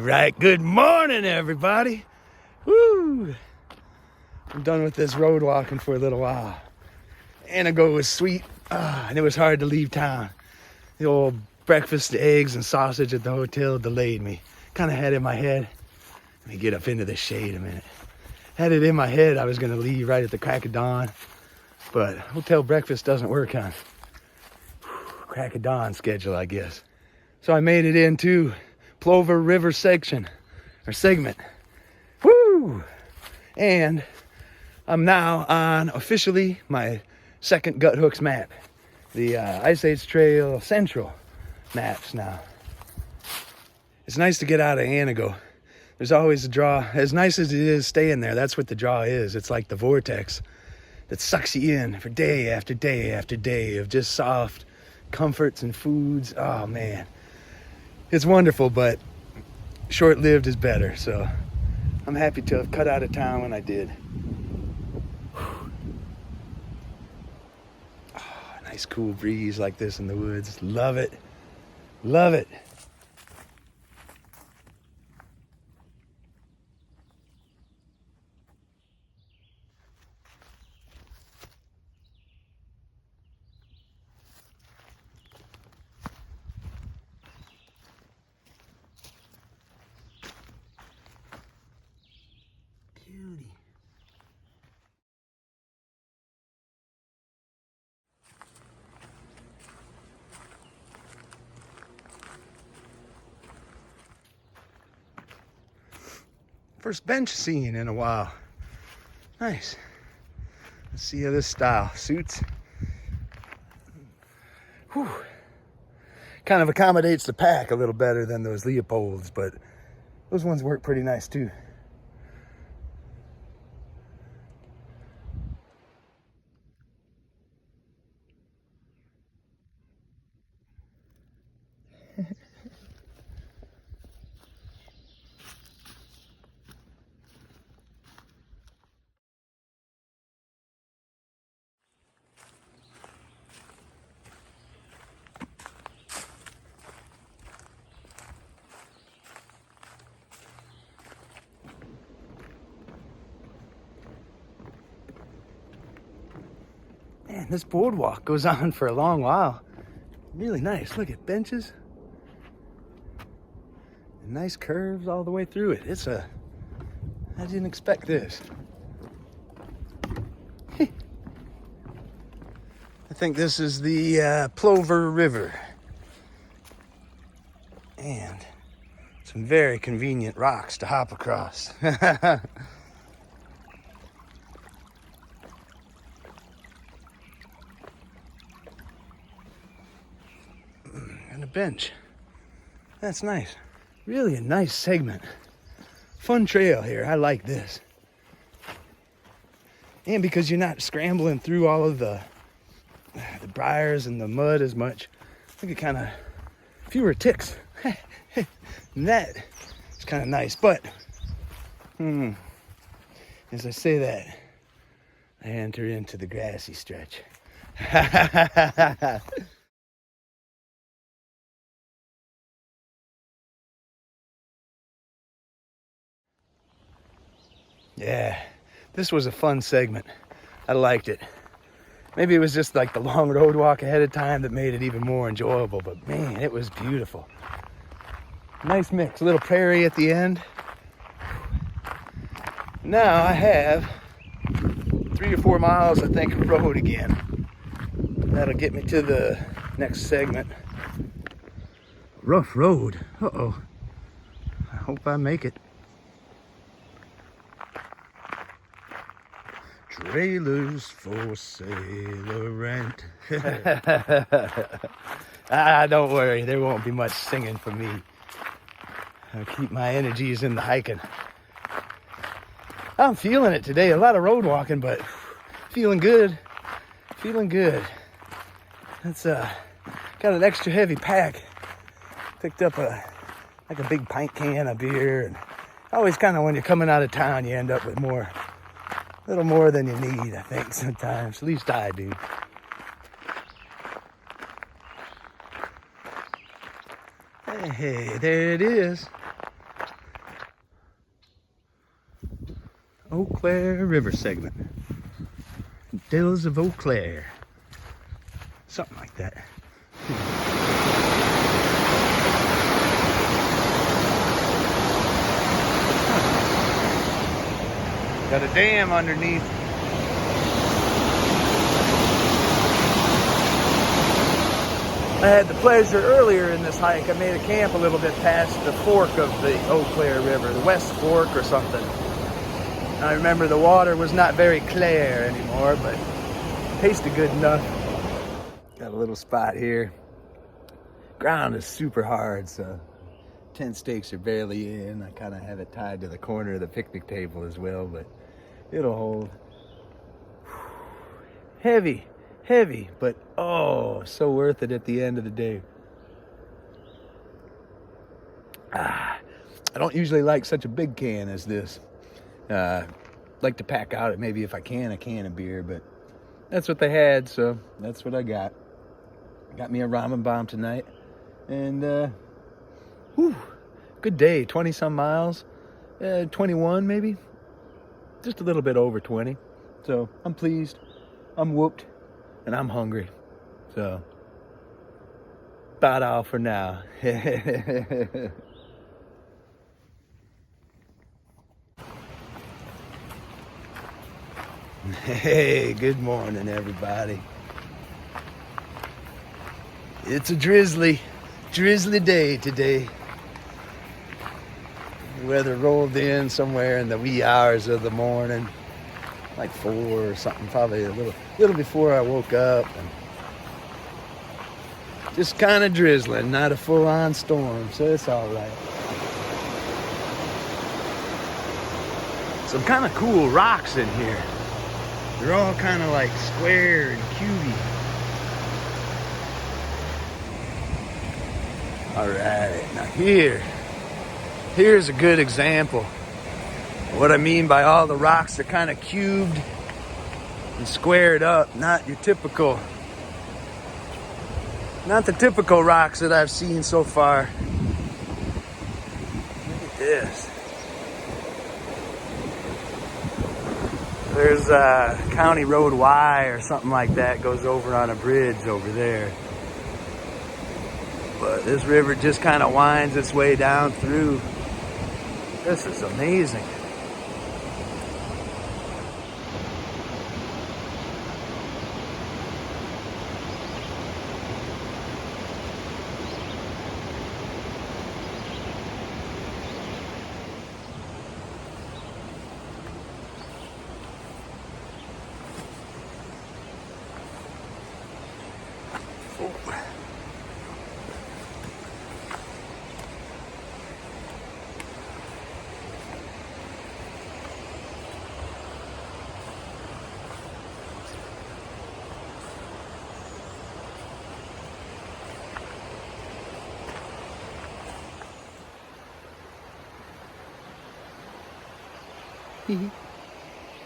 right, good morning, everybody. Woo! I'm done with this road walking for a little while. Anago was sweet, and it was hard to leave town. The old breakfast, eggs, and sausage at the hotel delayed me. Kind of had in my head, let me get up into the shade a minute. Had it in my head I was going to leave right at the crack of dawn, but hotel breakfast doesn't work on crack of dawn schedule, I guess. So I made it into Plover River segment. Woo! And I'm now on officially my second Gut Hooks map. The Ice Age Trail Central maps now. It's nice to get out of Anago. There's always a draw. As nice as it is staying there, that's what the draw is. It's like the vortex that sucks you in for day after day after day of just soft comforts and foods. Oh man, it's wonderful, but short-lived is better. So I'm happy to have cut out of town when I did. Oh, nice cool breeze like this in the woods. Love it. Love it. First bench scene in a while. Nice. Let's see how this style suits. Whew. Kind of accommodates the pack a little better than those Leopolds, but those ones work pretty nice too. Man, this boardwalk goes on for a long while. Really nice. Look at benches. And nice curves all the way through it. I didn't expect this. I think this is the Plover River. And some very convenient rocks to hop across. And a bench. That's nice. Really a nice segment. Fun trail here. I like this. And because you're not scrambling through all of the briars and the mud as much, I think it kind of fewer ticks. And that is kind of nice. But as I say that, I enter into the grassy stretch. Yeah, this was a fun segment. I liked it. Maybe it was just like the long road walk ahead of time that made it even more enjoyable, but man, it was beautiful. Nice mix, a little prairie at the end. Now I have 3 or 4 miles, I think, of road again. That'll get me to the next segment. Rough road. Uh-oh. I hope I make it. Trailers for sale or rent. Don't worry, there won't be much singing for me. I'll keep my energies in the hiking. I'm feeling it today. A lot of road walking, but feeling good. Feeling good. That's got an extra heavy pack. Picked up a big pint can of beer, and always kind of when you're coming out of town, you end up with a little more than you need, I think, sometimes. At least I do. Hey, there it is. Eau Claire River segment. Dells of Eau Claire. Something like that. Got a dam underneath. I had the pleasure earlier in this hike, I made a camp a little bit past the fork of the Eau Claire River, the West Fork or something. I remember the water was not very clear anymore, but tasted good enough. Got a little spot here. Ground is super hard, so tent stakes are barely in. I kind of have it tied to the corner of the picnic table as well, but it'll hold. Heavy. Heavy, but oh, so worth it at the end of the day. I don't usually like such a big can as this. Like to pack out it maybe if I can a can of beer, but that's what they had, so that's what I got. Got me a ramen bomb tonight, and good day. 20 some miles, 21 maybe, just a little bit over 20. So I'm pleased. I'm whooped. And I'm hungry, so about all for now. Hey, good morning, everybody. It's a drizzly day today. The weather rolled in somewhere in the wee hours of the morning. Like 4 or something, probably a little before I woke up, and just kind of drizzling, not a full-on storm, so it's all right. Some kind of cool rocks in here. They're all kind of like square and cubey. All right, now here's a good example. What I mean by all the rocks are kind of cubed and squared up, not the typical rocks that I've seen so far. Look at this. There's County Road Y or something like that, goes over on a bridge over there. But this river just kind of winds its way down through. This is amazing.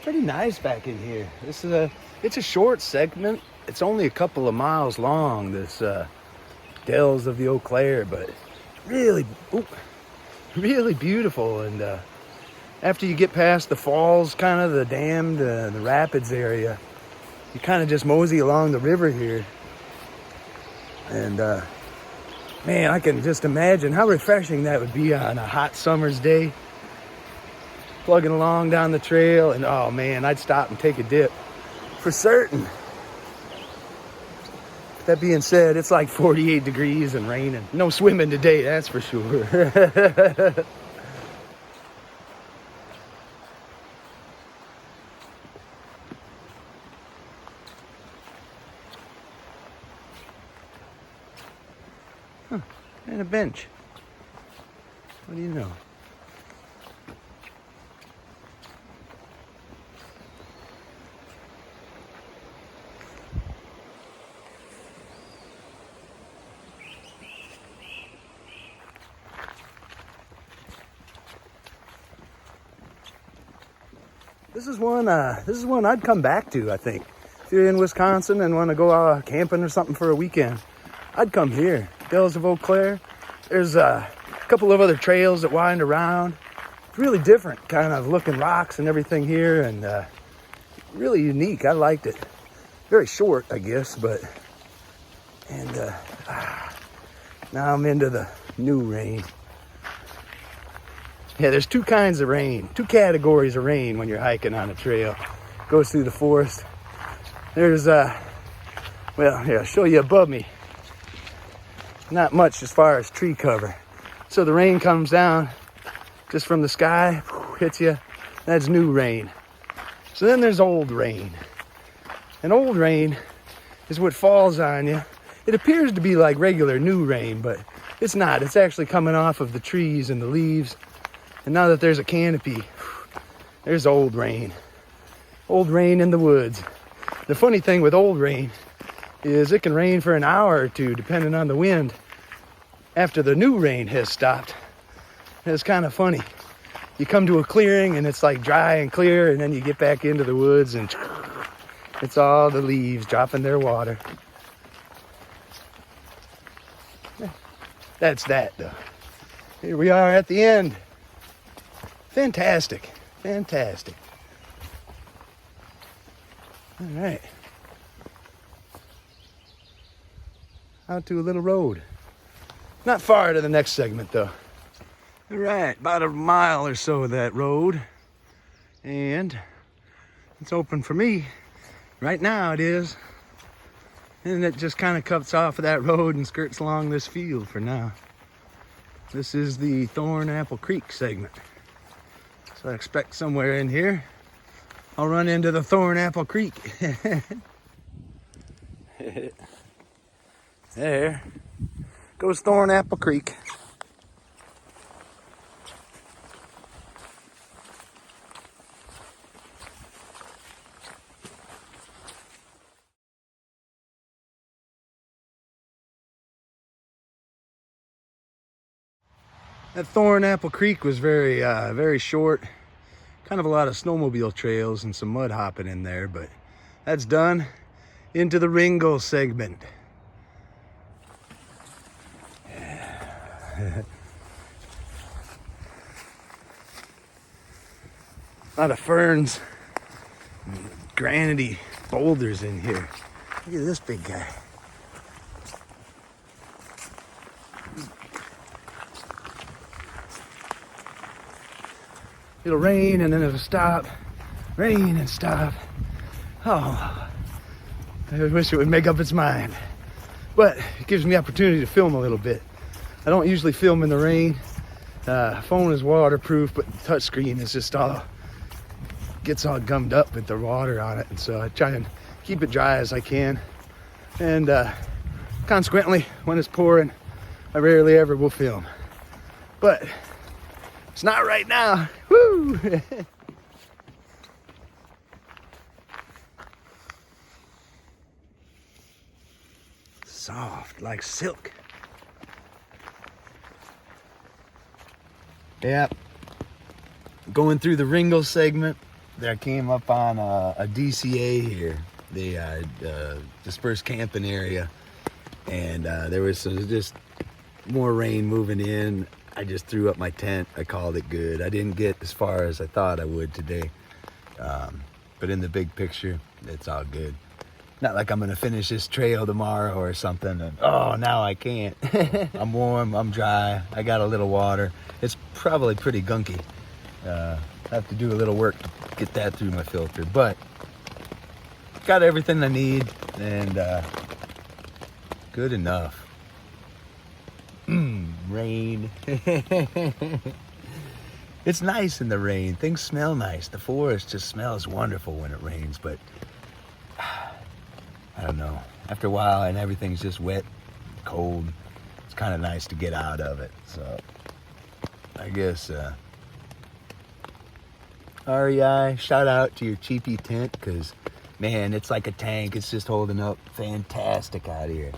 Pretty nice back in here. It's a short segment. It's only a couple of miles long, this Dells of the Eau Claire, but really beautiful. And after you get past the falls, kind of the dam, the rapids area, you kind of just mosey along the river here. And man, I can just imagine how refreshing that would be on a hot summer's day. Plugging along down the trail, and oh man, I'd stop and take a dip for certain. That being said, it's like 48 degrees and raining. No swimming today, that's for sure. And a bench. What do you know? This is one I'd come back to, I think. If you're in Wisconsin and want to go camping or something for a weekend, I'd come here. Dells of Eau Claire. There's a couple of other trails that wind around. It's really different kind of looking rocks and everything here, and really unique. I liked it. Very short, I guess, but, and now I'm into the new rain. Yeah, there's two kinds of rain, two categories of rain when you're hiking on a trail. Goes through the forest. There's, well, here, I'll show you above me. Not much as far as tree cover. So the rain comes down just from the sky, hits you. That's new rain. So then there's old rain. And old rain is what falls on you. It appears to be like regular new rain, but it's not. It's actually coming off of the trees and the leaves. And now that there's a canopy, there's old rain. Old rain in the woods. The funny thing with old rain is it can rain for an hour or two, depending on the wind, after the new rain has stopped. And it's kind of funny. You come to a clearing and it's like dry and clear, and then you get back into the woods and it's all the leaves dropping their water. That's that, though. Here we are at the end. Fantastic. Fantastic. All right. Out to a little road. Not far to the next segment, though. All right, about a mile or so of that road. And it's open for me. Right now it is. And it just kind of cuts off of that road and skirts along this field for now. This is the Thornapple Creek segment. So I expect somewhere in here I'll run into the Thornapple Creek. There goes Thornapple Creek. That Thornapple Creek was very short. Kind of a lot of snowmobile trails and some mud hopping in there, but that's done. Into the Ringle segment. Yeah. A lot of ferns, granity boulders in here. Look at this big guy. It'll rain and then it'll stop. Rain and stop. Oh, I wish it would make up its mind. But it gives me the opportunity to film a little bit. I don't usually film in the rain. Phone is waterproof, but the touchscreen is just gets all gummed up with the water on it. And so I try and keep it dry as I can. And consequently, when it's pouring, I rarely ever will film. But it's not right now. Woo! Soft like silk. Yep. Going through the Ringle segment, there I came up on a DCA here, the dispersed camping area, and there was just more rain moving in. I just threw up my tent. I called it good. I didn't get as far as I thought I would today. But in the big picture, it's all good. Not like I'm gonna finish this trail tomorrow or something and oh, now I can't. I'm warm, I'm dry, I got a little water. It's probably pretty gunky. I have to do a little work to get that through my filter, but got everything I need and good enough. Rain. It's nice in the rain. Things smell nice. The forest just smells wonderful when it rains, but I don't know. After a while and everything's just wet, cold, it's kind of nice to get out of it. So I guess REI, shout out to your cheapy tent because, man, it's like a tank. It's just holding up fantastic out here.